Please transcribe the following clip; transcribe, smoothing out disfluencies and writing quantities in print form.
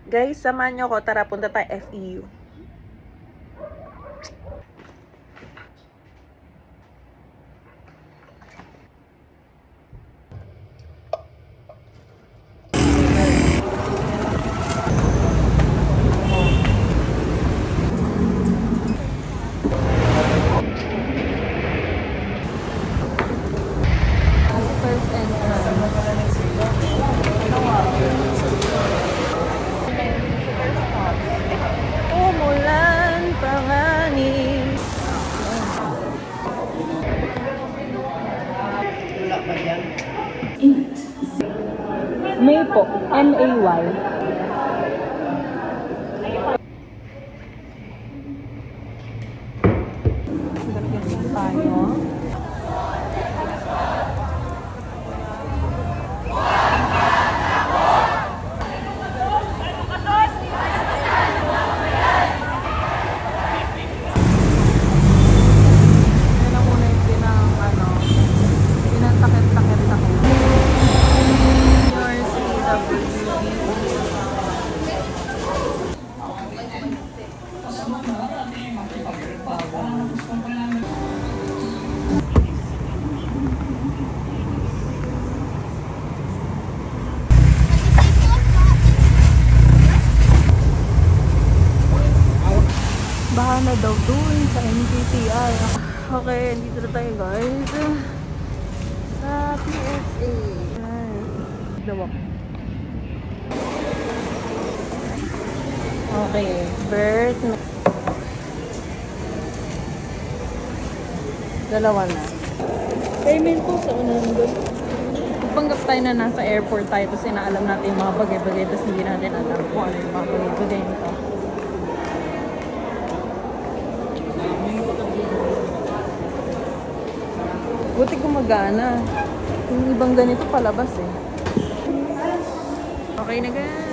Guys, samahan nyo ko. Tara, punta tayo FEU. First entrance. Umulan panganin. May po. M-A-Y. Ganyan tayo. Yan ang muna yung pinantakit-takit-takit. Your Baha na daw dun sa MTTI. Okay, dito na tayo guys. Sa PSA. Dawak. Okay, birth. Dalawa na. Payment po sa unahan doon. Panggap tayo na nasa airport tayo tapos inaalam natin yung mga bagay-bagay tapos hindi natin alam kung ano yung mga bagay-bagay nito. Buti gumagana. Yung ibang ganito palabas eh. Okay na guys.